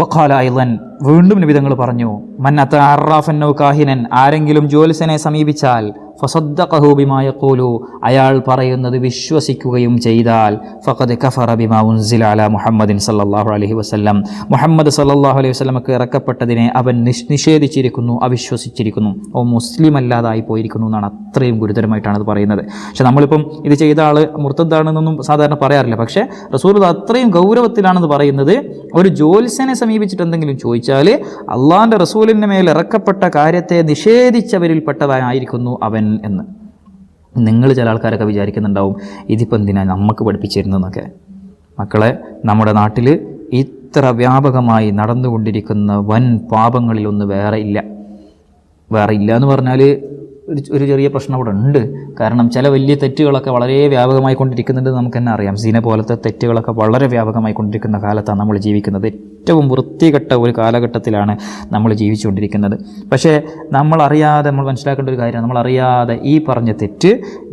വഖാല അയ്ളൻ, വീണ്ടും നബി തങ്ങൾ പറഞ്ഞു, മൻ അത അറാഫൻ ഔ കാഹിനൻ, ആരെങ്കിലും ജ്യോത്സ്യനെ സമീപിച്ചാൽ ഫസദ്ദഖഹു ബിമാ യഖൂലു, അയാൾ പറയുന്നത് വിശ്വസിക്കുകയും ചെയ്താൽ ഫഖദ് കഫറ ബിമാ ഉൻസില അലാ മുഹമ്മദിൻ സല്ലല്ലാഹു അലൈഹി വസല്ലം, മുഹമ്മദ് സല്ലല്ലാഹു അലൈഹി വസല്ലമക്ക് ഇറക്കപ്പെട്ടതിനെ അവൻ നിഷേധിച്ചിരിക്കുന്നു, അവിശ്വസിച്ചിരിക്കുന്നു, ഓ മുസ്ലിം അല്ലാതായി പോയിരിക്കുന്നു എന്നാണ്. അത്രയും ഗുരുതരമായിട്ടാണ് അത് പറയുന്നത്. പക്ഷെ നമ്മളിപ്പം ഇത് ചെയ്ത ആൾ മുർത്തദ്ദാണെന്നൊന്നും സാധാരണ പറയാറില്ല. പക്ഷേ റസൂൽ അത്രയും ഗൗരവത്തിലാണെന്ന് പറയുന്നത്. ഒരു ജ്യോത്സ്യനെ സമീപിച്ചിട്ട് എന്തെങ്കിലും ചോദിച്ചാൽ അള്ളാഹിൻ്റെ റസൂലിൻ്റെ മേൽ ഇറക്കപ്പെട്ട കാര്യത്തെ നിഷേധിച്ചവരിൽപ്പെട്ടതായിരിക്കുന്നു അവൻ എന്ന്. നിങ്ങൾ ചില ആൾക്കാരൊക്കെ വിചാരിക്കുന്നുണ്ടാവും ഇതിപ്പോൾ എന്തിനാണ് നമുക്ക് പഠിപ്പിച്ചിരുന്നതെന്നൊക്കെ. മക്കളെ, നമ്മുടെ നാട്ടിൽ ഇത്ര വ്യാപകമായി നടന്നുകൊണ്ടിരിക്കുന്ന വൻ പാപങ്ങളിലൊന്ന് വേറെ ഇല്ല എന്ന് പറഞ്ഞാൽ ഒരു ചെറിയ പ്രശ്നം അവിടെ ഉണ്ട്. കാരണം ചില വലിയ തെറ്റുകളൊക്കെ വളരെ വ്യാപകമായി കൊണ്ടിരിക്കുന്നുണ്ട്. നമുക്ക് തന്നെ അറിയാം. സിന പോലത്തെ തെറ്റുകളൊക്കെ വളരെ വ്യാപകമായി കൊണ്ടിരിക്കുന്ന കാലത്താണ് നമ്മൾ ജീവിക്കുന്നത്. ഏറ്റവും വൃത്തികെട്ട ഒരു കാലഘട്ടത്തിലാണ് നമ്മൾ ജീവിച്ചുകൊണ്ടിരിക്കുന്നത്. പക്ഷേ നമ്മൾ മനസ്സിലാക്കേണ്ട ഒരു കാര്യമാണ്, നമ്മളറിയാതെ ഈ പറഞ്ഞ തെറ്റ്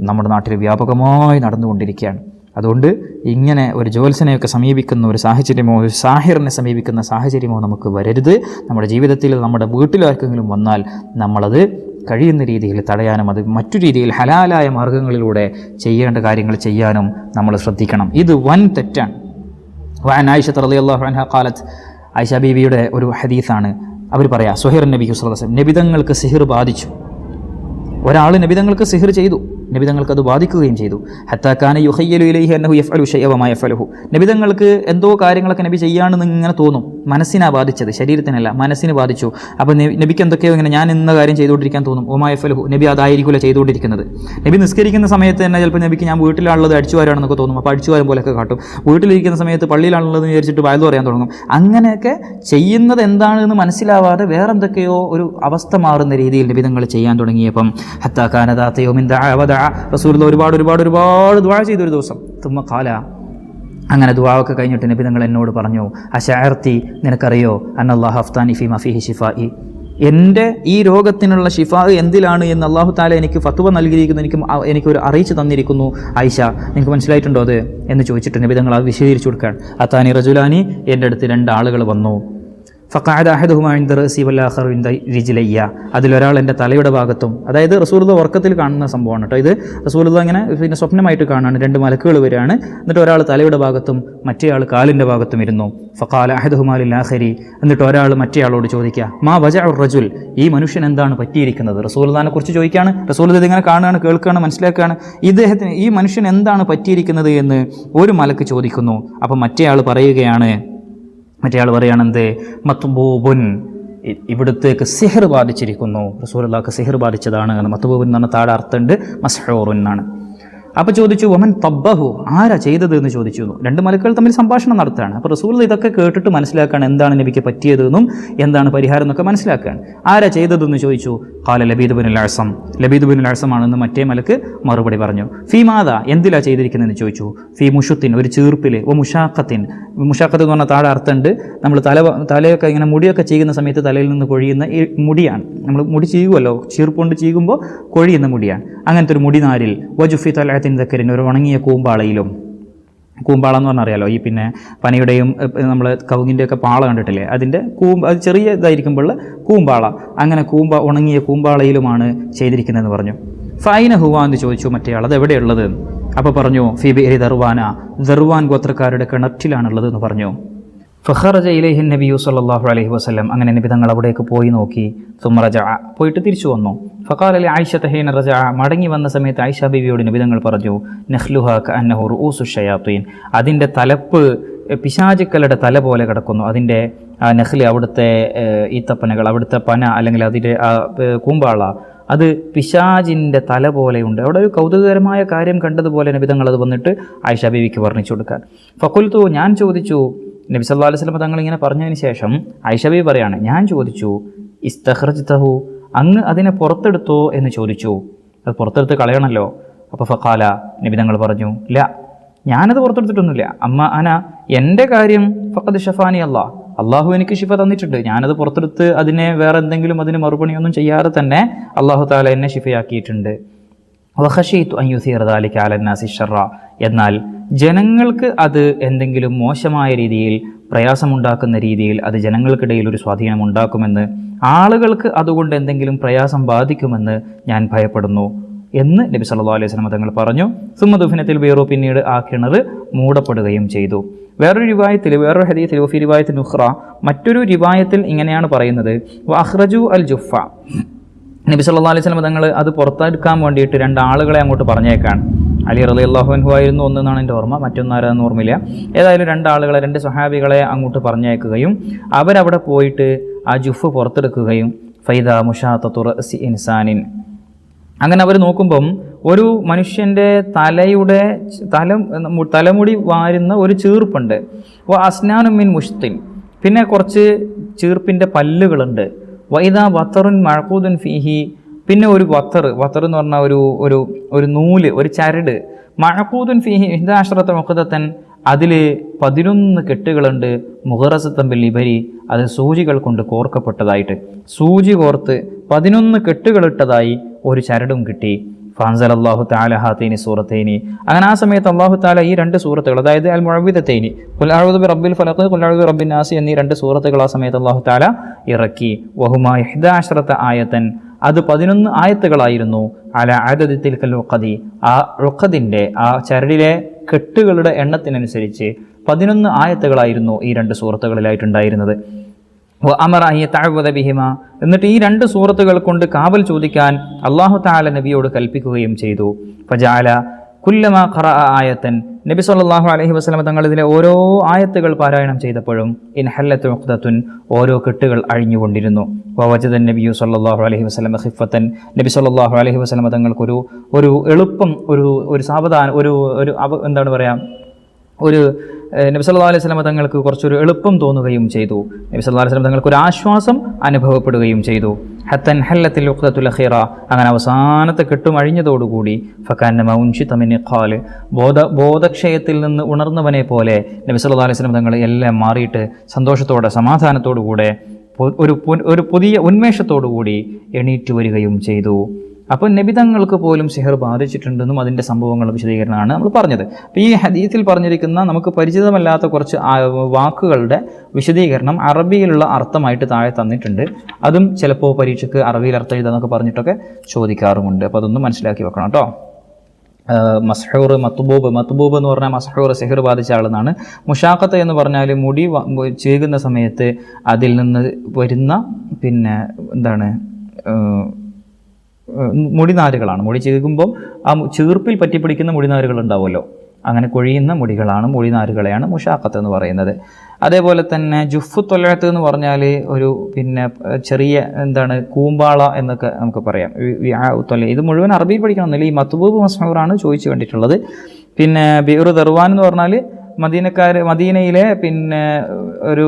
നമ്മുടെ നാട്ടിൽ വ്യാപകമായി നടന്നുകൊണ്ടിരിക്കുകയാണ്. അതുകൊണ്ട് ഇങ്ങനെ ഒരു ജ്യോത്സ്യനെയൊക്കെ സമീപിക്കുന്ന ഒരു സാഹചര്യമോ, ഒരു സാഹിറിനെ സമീപിക്കുന്ന സാഹചര്യമോ നമുക്ക് വരരുത്. നമ്മുടെ ജീവിതത്തിൽ, നമ്മുടെ വീട്ടിലാർക്കെങ്കിലും വന്നാൽ നമ്മളത് കഴിയുന്ന രീതിയിൽ തടയാനും അത് മറ്റു രീതിയിൽ ഹലാലായ മാർഗങ്ങളിലൂടെ ചെയ്യേണ്ട കാര്യങ്ങൾ ചെയ്യാനും നമ്മൾ ശ്രദ്ധിക്കണം. ഇത് വൻ തെറ്റാണ്. വഅൻ ആയിഷ റളിയല്ലാഹു അൻഹ ഖാലത്ത്, ആയിഷ ബീവിയുടെ ഒരു ഹദീസാണ്. അവർ പറയാ, സുഹൈർ നബി സ്വല്ലല്ലാഹു അലൈഹി വസല്ലം, നബിതങ്ങൾക്ക് സിഹിർ ബാധിച്ചു. ഒരാൾ നബിതങ്ങൾക്ക് സിഹിർ ചെയ്തു, നബിതങ്ങൾക്ക് അത് ബാധിക്കുകയും ചെയ്തു. ഹത്താ കാന യുഖയ്യലു ഇലൈഹി അന്നഹു യഫ്അലു ശൈഅ വമാ യഫ്അലുഹു, നബിതങ്ങൾക്ക് എന്തോ കാര്യങ്ങളൊക്കെ നബി ചെയ്യാണെന്ന് ഇങ്ങനെ തോന്നും. മനസ്സിനാ ബാധിച്ചത്, ശരീരത്തിനല്ല, മനസ്സിന് ബാധിച്ചു. അപ്പോൾ നബിക്ക് എന്തൊക്കെയോ ഇങ്ങനെ ഞാൻ ഇന്ന കാര്യം ചെയ്തുകൊണ്ടിരിക്കാൻ തോന്നും. വമാ യഫ്അലുഹു, നബി അതായിരിക്കില്ല ചെയ്തുകൊണ്ടിരിക്കുന്നത്. നബി നിസ്കരിക്കുന്ന സമയത്ത് തന്നെ ചിലപ്പോൾ നബിക്ക് ഞാൻ വീട്ടിലാണുള്ളത് അടിച്ചുവാരാണെന്നൊക്കെ തോന്നും. അപ്പോൾ അടിച്ചുവാരം പോലെയൊക്കെ കാട്ടും. വീട്ടിലിരിക്കുന്ന സമയത്ത് പള്ളിയിലാണുള്ളത് വിചാരിച്ചിട്ട് വയലു പറയാൻ തുടങ്ങും. അങ്ങനെയൊക്കെ ചെയ്യുന്നത് എന്താണെന്ന് മനസ്സിലാവാതെ വേറെന്തൊക്കെയോ ഒരു അവസ്ഥ മാറുന്ന രീതിയിൽ നബിതങ്ങൾ ചെയ്യാൻ തുടങ്ങിയപ്പം ഹത്താ കാന ദാത യൗമിൻ ദഅ റസൂൽ ഒരുപാട് ദുആ ചെയ്തു ഒരു ദിവസം. തുമ്മ ഖാല, അങ്ങനെ ദുആവൊക്കെ കഴിഞ്ഞിട്ട് നബി തങ്ങൾ എന്നോട് പറഞ്ഞു, അശഅർതി, നിനക്കറിയോ അന്നല്ലാഹു അഫ്താനി ഫീമാ ഫീഹി ശിഫാഇ, എൻ്റെ ഈ രോഗത്തിനുള്ള ഷിഫാ എന്തിലാണ് എന്ന് അല്ലാഹു തആല എനിക്ക് ഫത്വ നൽകിയിരിക്കുന്നു, എനിക്കൊരു അറിയിച്ചു തന്നിരിക്കുന്നു. ആയിഷ, നിങ്ങൾക്ക് മനസ്സിലായിട്ടുണ്ടോ അത് എന്ന് ചോദിച്ചിട്ട് നബി തങ്ങൾ അത് വിശദീകരിച്ചു കൊടുക്കാൻ. അതാനി റജുലാനി, എൻ്റെ അടുത്ത് 2 ആളുകൾ വന്നു. ഫഖഅദ അഹദുഹുമാ ഇൻദ റഅസി വൽ ആഖറു ഇൻദ റിജ്ലയ്യ, അതിലൊരാൾ എൻ്റെ തലയുടെ ഭാഗത്തും, അതായത് റസൂലുള്ളാഹി ഉറക്കത്തിൽ കാണുന്ന സംഭവമാണ് കേട്ടോ ഇത്. റസൂലുള്ളാഹി ഇങ്ങനെ സ്വപ്നമായിട്ട് കാണാണ്, 2 മലക്കുകൾ വരികയാണ്. എന്നിട്ട് ഒരാൾ തലയുടെ ഭാഗത്തും മറ്റേയാൾ കാലിൻ്റെ ഭാഗത്തും ഇരുന്നു. ഫഖാല അഹദുഹുമാ ലിൽ ആഖരി, എന്നിട്ട് ഒരാൾ മറ്റേയാളോട് ചോദിക്കുക, മാ വജഉർ റജുൽ, ഈ മനുഷ്യൻ എന്താണ് പറ്റിയിരിക്കുന്നത്? റസൂലുള്ളാഹിനെ കുറിച്ച് ചോദിക്കുകയാണ്. റസൂലുള്ളാഹി ഇതിങ്ങനെ കാണുകയാണ്, കേൾക്കുകയാണ്, മനസ്സിലാക്കുകയാണ്. ഇദ്ദേഹത്തിന് ഈ മനുഷ്യൻ എന്താണ് പറ്റിയിരിക്കുന്നത് എന്ന് ഒരു മലക്ക് ചോദിക്കുന്നു. അപ്പം മറ്റേയാൾ പറയുകയാണെന്ത്, മത്ബൂബുൻ, ഇവിടത്തേക്ക് സിഹർ ബാധിച്ചിരിക്കുന്നു, റസൂലുള്ളാഹിക്ക് സിഹർ ബാധിച്ചതാണ്. മത്ബൂബുൻ എന്ന് പറഞ്ഞാൽ താഴെ അർത്ഥമുണ്ട്, മസ്ഹൂറുൻ എന്നാണ്. അപ്പോൾ ചോദിച്ചു, വമൻ തബ്ബഹു, ആരാ ചെയ്തത് എന്ന് ചോദിച്ചു. 2 മലക്കുകൾ തമ്മിൽ സംഭാഷണം നടത്തുകയാണ്. അപ്പോൾ റസൂൽ ഇതൊക്കെ കേട്ടിട്ട് മനസ്സിലാക്കുകയാണ് എന്താണ് നബിക്ക് പറ്റിയതെന്നും എന്താണ് പരിഹാരം എന്നൊക്കെ മനസ്സിലാക്കുകയാണ്. ആരാ ചെയ്തതെന്ന് ചോദിച്ചു. ഖാല ലബീദ് ബിനുൽ അഅസം, ലബീദ് ബിനുൽ അഅസം ആണെന്ന് മറ്റേ മലക്ക് മറുപടി പറഞ്ഞു. ഫീ മാദാ, എന്തിലാ ചെയ്തിരിക്കുന്നതെന്ന് ചോദിച്ചു. ഫീ മുഷുത്തിൻ, ഒരു ചീർപ്പിൽ, ഓ മുഷാഖത്തിൻ, മുഷാഖത്ത് എന്ന് പറഞ്ഞാൽ താഴെ അർത്ഥമുണ്ട്, നമ്മൾ തലയൊക്കെ ഇങ്ങനെ മുടിയൊക്കെ ചെയ്യുന്ന സമയത്ത് തലയിൽ നിന്ന് കൊഴിയുന്ന ഈ മുടിയാണ്. നമ്മൾ മുടി ചെയ്യുമല്ലോ, ചീർപ്പുകൊണ്ട് ചെയ്യുമ്പോൾ കൊഴിയുന്ന മുടിയാണ്. അങ്ങനത്തെ ഒരു മുടിനാരിൽ, വജുഫി തലഅത്തിൻ ദക്കരിൻ, ഒരു ഉണങ്ങിയ കൂമ്പാളയിലും. കൂമ്പാള എന്ന് പറഞ്ഞാൽ അറിയാലോ, ഈ പിന്നെ പനയുടെയും നമ്മൾ കവുങ്ങിൻ്റെയൊക്കെ പാള കണ്ടിട്ടില്ലേ, അതിൻ്റെ അത് ചെറിയ ഇതായിരിക്കുമ്പോൾ കൂമ്പാള, അങ്ങനെ ഉണങ്ങിയ കൂമ്പാളയിലുമാണ് ചെയ്തിരിക്കുന്നതെന്ന് പറഞ്ഞു. ഫൈന ഹുവ എന്ന് ചോദിച്ചു മറ്റേയാൾ, അത് എവിടെയുള്ളത്? അപ്പോൾ പറഞ്ഞു, ഫി ബിഇരി ദർവാന, ദർവാൻ ഗോത്രക്കാരുടെ കിണറ്റിലാണുള്ളത് എന്ന് പറഞ്ഞു. ഫഖറജ ഇലൈഹി നബിയു സല്ലല്ലാഹു അലൈഹി വസല്ലം, അങ്ങനെ നബി തങ്ങൾ അവിടേക്ക് പോയി നോക്കി. സുമ്മ റജഅ, പോയിട്ട് തിരിച്ചു വന്നു. ഫഖാല ലി ആയിഷത ഹീന റജഅ, മടങ്ങി വന്ന സമയത്ത് ആയിഷ ബീവിയോട് നബി തങ്ങൾ പറഞ്ഞു, നഖ്ലുഹാ കഅന്നഹു റൂഉസു ശയാത്തീൻ, അതിൻ്റെ തലപ്പ് പിശാചുക്കളുടെ തല പോലെ കിടക്കുന്നു. അതിൻ്റെ നഖ്ല്, അവിടുത്തെ ഈത്തപ്പനകൾ, അവിടുത്തെ പന അല്ലെങ്കിൽ അതിൻ്റെ കൂമ്പാള, അത് പിശാചിൻ്റെ തല പോലെയുണ്ട്. അവിടെ ഒരു കൗതുകകരമായ കാര്യം കണ്ടതുപോലെ നബി തങ്ങൾ അത് വന്നിട്ട് ആയിഷ ബീവിക്ക് വർണ്ണിച്ചു കൊടുക്കാൻ. ഫഖുൽതു, ഞാൻ ചോദിച്ചു. നബി സല്ലല്ലാഹു അലൈഹി വസല്ലം തങ്ങൾ ഇങ്ങനെ പറഞ്ഞതിന് ശേഷം ആയിഷ ബീവി പറയാണ്, ഞാൻ ചോദിച്ചു, ഇസ്തഖ്റജ്തഹു, അങ്ങ് അതിനെ പുറത്തെടുത്തോ എന്ന് ചോദിച്ചു. അത് പുറത്തെടുത്ത് കളയണമല്ലോ. അപ്പോൾ ഫഖാല, നബി തങ്ങൾ പറഞ്ഞു, ല, ഞാനത് പുറത്തെടുത്തിട്ടൊന്നുമില്ല. അമ്മ അന, എൻ്റെ കാര്യം ഫഖദ് ഷഫാനി അല്ലാഹ്, അള്ളാഹു എനിക്ക് ശിഫ തന്നിട്ടുണ്ട്. ഞാനത് പുറത്തെടുത്ത് അതിനെ വേറെ എന്തെങ്കിലും അതിന് മറുപടിയൊന്നും ചെയ്യാതെ തന്നെ അള്ളാഹു തആല എന്നെ ശിഫയാക്കിയിട്ടുണ്ട്. വഖശീതു അൻ യുസീറ ദാലിക അലന്നാസി ശർറ, എന്നാൽ ജനങ്ങൾക്ക് അത് എന്തെങ്കിലും മോശമായ രീതിയിൽ പ്രയാസമുണ്ടാക്കുന്ന രീതിയിൽ അത് ജനങ്ങൾക്കിടയിൽ ഒരു സ്വാധീനം ഉണ്ടാക്കുമെന്ന്, ആളുകൾക്ക് അതുകൊണ്ട് എന്തെങ്കിലും പ്രയാസം ബാധിക്കുമെന്ന് ഞാൻ ഭയപ്പെടുന്നു എന്ന് നബി സല്ലല്ലാഹു അലൈഹി വസല്ലം തങ്ങൾ പറഞ്ഞു. സുമ്മ ദുഫിനത്തിൽ ബീറു, പിന്നീട് ആ കിണർ മൂടപ്പെടുകയും ചെയ്തു. വേറൊരു റിവായത്തിൽ, വേറൊരു ഹദീസിൽ വഫി റിവായത്തിൽ ഉഖ്റ, മറ്റൊരു റിവായത്തിൽ ഇങ്ങനെയാണ് പറയുന്നത്, വഅഖ്റജു അൽ ജുഫ, നബി സല്ലല്ലാഹു അലൈഹി വസല്ലം തങ്ങൾ അത് പുറത്തെടുക്കാൻ വേണ്ടിയിട്ട് 2 ആളുകളെ അങ്ങോട്ട് പറഞ്ഞേക്കാണ്. അലി റളിയല്ലാഹു അൻഹു ആയിരുന്നു ഒന്നെന്നാണ് എൻ്റെ ഓർമ്മ, മറ്റൊന്നാരാന്ന് ഓർമ്മയില്ല. ഏതായാലും 2 ആളുകളെ, 2 സ്വഹാബികളെ അങ്ങോട്ട് പറഞ്ഞേക്കുകയും അവരവിടെ പോയിട്ട് ആ ജുഫ് പുറത്തെടുക്കുകയും ഫൈദ മുഷാത്തത്തു റഅസി ഇൻസാനിൻ, അങ്ങനെ അവർ നോക്കുമ്പം ഒരു മനുഷ്യൻ്റെ തലമുടി വാരുന്ന ഒരു ചീർപ്പുണ്ട്. അസ്നാനും മിൻ മുഷ്തിൻ, പിന്നെ കുറച്ച് ചീർപ്പിൻ്റെ പല്ലുകളുണ്ട്. വൈദാ വത്തറുൻ മഴക്കൂദുൻ ഫീഹി, പിന്നെ ഒരു വത്തർ എന്ന് പറഞ്ഞാൽ ഒരു നൂല്, ഒരു ചരട്. മഴക്കൂദുൻ ഫീഹി ഇഹ്ദാഅശ്റത മുഖദത്തൻ, അതിൽ 11 കെട്ടുകളുണ്ട്. മുഗറസത്തൻ ബിൽ ഇബരി, അത് സൂചികൾ കൊണ്ട് കോർക്കപ്പെട്ടതായിട്ട്, സൂചി കോർത്ത് 11 കെട്ടുകളിട്ടതായി ഒരു ചരടും കിട്ടി. ഫാൻസൽ അള്ളാഹു തആല ഹാതൈനി സൂറത്തൈനി, അങ്ങനെ ആ സമയത്ത് അള്ളാഹു തആല ഈ 2 സൂറത്തുകൾ, അതായത് അൽ മുഅവ്വിദത്തൈനി, ഖുൽ അഊദു ബി റബ്ബിൽ ഫലഖ്, ഖുൽ അഊദു ബി റബ്ബിൻ നാസ് എന്നീ 2 സൂറത്തുകൾ ആ സമയത്ത് അള്ളാഹു തആല ഇറക്കി. വഹുമാ 11 ആയത്തൻ, അത് 11 ആയത്തുകളായിരുന്നു. അല അദദി തിൽകൽ ഉഖദി, ആ ഉഖദിൻ്റെ, ആ ചരടിലെ കെട്ടുകളുടെ എണ്ണത്തിനനുസരിച്ച് 11 ആയത്തുകളായിരുന്നു ഈ 2 സൂറത്തുകളിലായിട്ടുണ്ടായിരുന്നത്. അമറ അൻ യതഅവ്വദ ബിഹിമ, എന്നിട്ട് ഈ 2 സൂറത്തുകൾ കൊണ്ട് കാവൽ ചോദിക്കാൻ അല്ലാഹു തആല നബിയോട് കൽപ്പിക്കുകയും ചെയ്തു. ഫജഅല കുല്ലമാ ഖറഅ ആയത്തൻ, നബി സല്ലല്ലാഹു അലൈഹി വസല്ലം തങ്ങൾ ഇതിലെ ഓരോ ആയത്തുകൾ പാരായണം ചെയ്തപ്പോഴും ഇൻഹല്ലത്തു ഉഖ്ദത്തുൻ, ഓരോ കെട്ടുകൾ അഴിഞ്ഞുകൊണ്ടിരുന്നു. വവജദ നബിയു സല്ലല്ലാഹു അലൈഹി വസല്ലം ഖിഫത്തൻ, നബി സല്ലല്ലാഹു അലൈഹി വസല്ലം തങ്ങൾക്ക് ഒരു എളുപ്പം, ഒരു സാവധാനം, എന്താണ് പറയുക, നബി സല്ലല്ലാഹു അലൈഹി വസല്ലം തങ്ങൾക്ക് കുറച്ചൊരു എളുപ്പം തോന്നുകയും ചെയ്തു. നബി സല്ലല്ലാഹു അലൈഹി വസല്ലം തങ്ങൾക്ക് ഒരു ആശ്വാസം അനുഭവപ്പെടുകയും ചെയ്തു. ഹത്തൻ ഹല്ലത്തിൽ ഉഖ്ദത്തുൽ അഖീറ, അങ്ങനെ അവസാനത്തെ കെട്ടും അഴിഞ്ഞതോടുകൂടി ഫകാന്നമാ ഉൻഷിത മിൻ ഇഖാൽ, ബോധക്ഷയത്തിൽ നിന്ന് ഉണർന്നവനെ പോലെ നബി സല്ലല്ലാഹു അലൈഹി വസല്ലം തങ്ങൾ എല്ലാം മാറിയിട്ട് സന്തോഷത്തോടെ സമാധാനത്തോടു കൂടെ ഒരു പുതിയ ഉന്മേഷത്തോടുകൂടി എണീറ്റ് വരികയും ചെയ്തു. അപ്പോൾ നബി തങ്ങൾക്ക് പോലും സിഹർ ബാധിച്ചിട്ടുണ്ടെന്നും അതിൻ്റെ സംഭവങ്ങളുടെ വിശദീകരണമാണ് നമ്മൾ പറഞ്ഞത്. അപ്പോൾ ഈ ഹദീസിൽ പറഞ്ഞിരിക്കുന്ന നമുക്ക് പരിചിതമല്ലാത്ത കുറച്ച് വാക്കുകളുടെ വിശദീകരണം അറബിയിലുള്ള അർത്ഥമായിട്ട് താഴെ തന്നിട്ടുണ്ട്. അതും ചിലപ്പോൾ പരീക്ഷയ്ക്ക് അറബിയിൽ അർത്ഥം എഴുതാന്നൊക്കെ പറഞ്ഞിട്ടൊക്കെ ചോദിക്കാറുമുണ്ട്. അപ്പോൾ അതൊന്നും മനസ്സിലാക്കി വെക്കണം കേട്ടോ. മസ്ഹൂർ, മത്ബൂബ് എന്ന് പറഞ്ഞാൽ മസ്ഹൂർ സിഹർ ബാധിച്ച ആളെന്നാണ്. മുഷാഖത്ത് എന്ന് പറഞ്ഞാൽ മുടി ചീകുന്ന സമയത്ത് അതിൽ നിന്ന് വരുന്ന മുടിനാരുകളാണ്. മുടി ചീകുമ്പോൾ ആ ചീർപ്പിൽ പറ്റിപ്പിടിക്കുന്ന മുടിനാരുകൾ ഉണ്ടാവുമല്ലോ, അങ്ങനെ കൊഴിയുന്ന മുടികളാണ്, മുടിനാരുകളെയാണ് മുഷാഖത്ത് എന്ന് പറയുന്നത്. അതേപോലെ തന്നെ ജുഫു തൊലഴത്ത് എന്ന് പറഞ്ഞാൽ ഒരു ചെറിയ കൂമ്പാള എന്നൊക്കെ നമുക്ക് പറയാം. ഇത് മുഴുവൻ അറബിയിൽ പഠിക്കണമെന്നില്ല, ഈ മത്ബൂബ് മസ്ഹൂറാണ് ചോദിച്ചു കണ്ടിട്ടുള്ളത്. പിന്നെ ബിഉർ ദർവാൻ എന്ന് പറഞ്ഞാൽ മദീനയിലെ ഒരു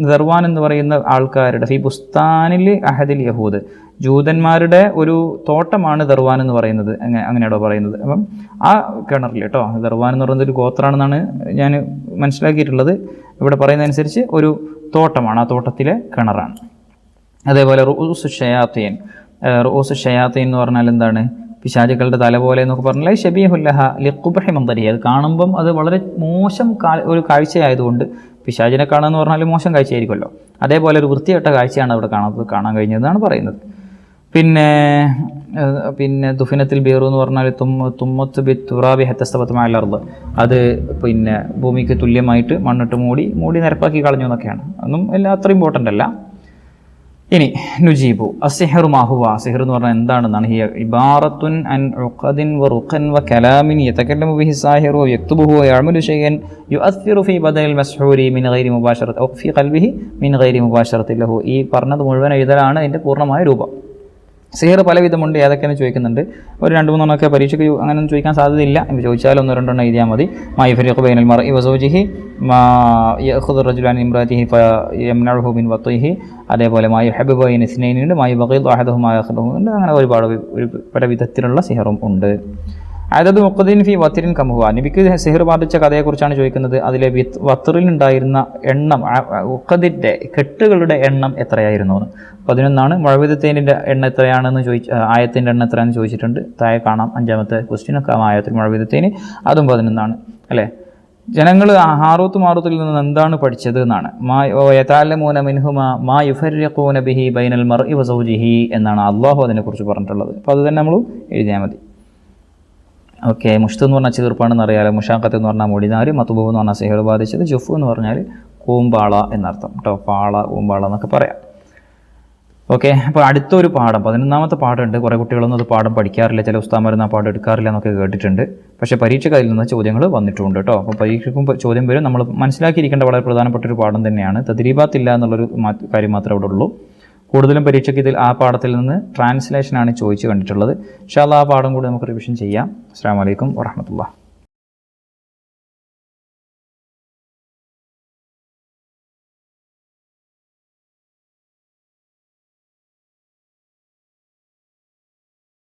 ദർവാൻ എന്ന് പറയുന്ന ആൾക്കാരുടെ ഫി ബുസ്താനിൽ അഹദിൽ യഹൂദ്, ജൂതന്മാരുടെ ഒരു തോട്ടമാണ് ദർവാൻ എന്ന് പറയുന്നത്, അങ്ങനെയാണോ പറയുന്നത്. അപ്പം ആ കിണറിൽ കേട്ടോ, ദർവാൻ എന്ന് പറയുന്നത് ഒരു ഗോത്രമാണെന്നാണ് ഞാൻ മനസ്സിലാക്കിയിട്ടുള്ളത്. ഇവിടെ പറയുന്നതനുസരിച്ച് ഒരു തോട്ടമാണ്, ആ തോട്ടത്തിലെ കിണറാണ്. അതേപോലെ റുഊസു ഷയാത്തീൻ എന്ന് പറഞ്ഞാൽ എന്താണ്? പിശാചുക്കളുടെ തല പോലെ എന്നൊക്കെ പറഞ്ഞാൽ ഷബീഹുല്ലഹ ലിഖുബ്ഹി മന്ദരി, അത് കാണുമ്പം അത് വളരെ മോശം ഒരു കാഴ്ചയായതുകൊണ്ട്, പിശാചിനെ കാണുക എന്ന് പറഞ്ഞാൽ മോശം കാഴ്ചയായിരിക്കുമല്ലോ, അതേപോലെ ഒരു വൃത്തികെട്ട കാഴ്ചയാണ് അവിടെ കാണാൻ കഴിഞ്ഞതെന്നാണ് പറയുന്നത്. പിന്നെ ദുഫിനത്തിൽ ബീറു എന്ന് പറഞ്ഞാൽ തുമ്മത്ത് ബി തുറാബി ഹത്തസ്തബത്ത് മഅൽ-അർദ്, അത് ഭൂമിക്ക് തുല്യമായിട്ട് മണ്ണിട്ട് മൂടി നിരപ്പാക്കി കളഞ്ഞു എന്നൊക്കെയാണ്. ഒന്നും അത്ര ഇമ്പോർട്ടൻ്റ് അല്ല. ഇനി നുജീബു അസ്സിഹ്റു മാഹുവ, സിഹർ എന്ന് പറഞ്ഞാൽ എന്താണെന്നാണ്. ഹിയ ഇബാറത്തുൻ അൻ ഉഖദിൻ വറുഖൻ വകലാമിൻ യതകല്ലമു ബിഹി സാഹിറു വയക്തുബുഹു വയഅമലു ശൈഅൻ യുഅസ്സിറു ഫീ ബദനിൽ മസ്ഹൂരി മിൻ ഗൈരി മുബാശറത്തി ഔ ഫീ ഖൽബിഹി മിൻ ഗൈരി മുബാശറത്തി ലഹു. ഈ പറഞ്ഞത് മുഴുവൻ എഴുതലാണ് അതിൻ്റെ പൂർണ്ണമായ രൂപം. സിഹർ പലവിധമുണ്ട്, ഏതൊക്കെയെന്ന് ചോദിക്കുന്നുണ്ട്. ഒരു 2-3 പരീക്ഷയ്ക്ക് അങ്ങനെയൊന്നും ചോദിക്കാൻ സാധ്യതയില്ല. ഇപ്പോൾ ചോദിച്ചാൽ 1-2 എഴുതിയാൽ മതി. മാ യഫ്രിഖു ബൈനൽ മർഇ വസൗജിഹി, മാ യഖുദു റജുലു അൻ ഇംറഅതിഹി ഫയംനഉഹു മിൻ വത്ഇഹി, അതേപോലെ മാ യുഹബ്ബു ബൈന ഇസ്നൈനി ഉണ്ട്, മാ യുബഗിദു അഹദഹുമാ യഖ്ദുഹു ഉണ്ട്. അങ്ങനെ ഒരുപാട് പല വിധത്തിലുള്ള സിഹറും ഉണ്ട്. അതായത് മുഖദ്ദീൻ ഫി വത്തിരിൻ കമുഹ, നബിക്ക് സിഹർ ബാധിച്ച കഥയെക്കുറിച്ചാണ് ചോദിക്കുന്നത്. അതിലെ വത്തറിലുണ്ടായിരുന്ന എണ്ണം, ഉഖദിൻ്റെ കെട്ടുകളുടെ എണ്ണം എത്രയായിരുന്നു എന്ന്. 11 മുഅവ്വിദത്തൈനിൻ്റെ എണ്ണം എത്രയാണെന്ന് ആയത്തിൻ്റെ എണ്ണം എത്രയാണെന്ന് ചോദിച്ചിട്ടുണ്ട്. താഴെ കാണാം 5ാമത്തെ ക്വസ്റ്റ്യനൊക്കെ ആയത്തിൽ മുഅവ്വിദത്തൈനി, അതും 11 അല്ലേ. ജനങ്ങൾ ഹാറൂത്ത് മാറൂത്തിൽ നിന്ന് എന്താണ് പഠിച്ചത് എന്നാണ്. യതഅല്ലമൂന മിൻഹുമാ മാ യുഫർരിഖൂന ബിഹി ബൈനൽ മർഇ വസൗജിഹി എന്നാണ് അള്ളാഹു അതിനെക്കുറിച്ച് പറഞ്ഞിട്ടുള്ളത്. അപ്പോൾ അത് തന്നെ നമ്മൾ എഴുതിയാൽ മതി. ഓക്കെ. മുഷ്ത് എന്ന് പറഞ്ഞാൽ ചീർപ്പാണെന്ന് അറിയാലോ, മുഷാഖത്ത് എന്ന് പറഞ്ഞാൽ മൊടിനാര്, മത്ബൂ എന്ന് പറഞ്ഞാൽ സിഹർ ബാധിച്ചത്, ജുഫു എന്ന് പറഞ്ഞാൽ കൂമ്പാള എന്നർത്ഥം കേട്ടോ. പാള, കൂമ്പാള എന്നൊക്കെ പറയാം. ഓക്കെ. അപ്പോൾ അടുത്തൊരു പാഠം, 11ാമത്തെ പാഠമുണ്ട്. കുറേ കുട്ടികളൊന്നും അത് പാഠം പഠിക്കാറില്ല, ചില ഉസ്താദന്മാരൊന്നും ആ പാഠം എടുക്കാറില്ല എന്നൊക്കെ കേട്ടിട്ടുണ്ട്. പക്ഷേ പരീക്ഷയ്ക്ക് അതിൽ നിന്ന് ചോദ്യങ്ങൾ വന്നിട്ടുണ്ട് കേട്ടോ. അപ്പോൾ പരീക്ഷയ്ക്കും ചോദ്യം വരും. നമ്മൾ മനസ്സിലാക്കിയിരിക്കേണ്ട വളരെ പ്രധാനപ്പെട്ട ഒരു പാഠം തന്നെയാണ്. തദ്രീബാത്തില്ല എന്നുള്ളൊരു കാര്യം മാത്രമേ അവിടെ ഉള്ളൂ. കൂടുതലും പരീക്ഷയ്ക്ക് ഇതിൽ ആ പാഠത്തിൽ നിന്ന് ട്രാൻസ്ലേഷനാണ് ചോദിച്ചു കണ്ടിട്ടുള്ളത്. ഇൻഷാ അല്ലാഹ് ആ പാഠം കൂടി നമുക്ക് റിവിഷൻ ചെയ്യാം. അസ്സലാമു അലൈക്കും വറഹ്മത്തുള്ളാഹി.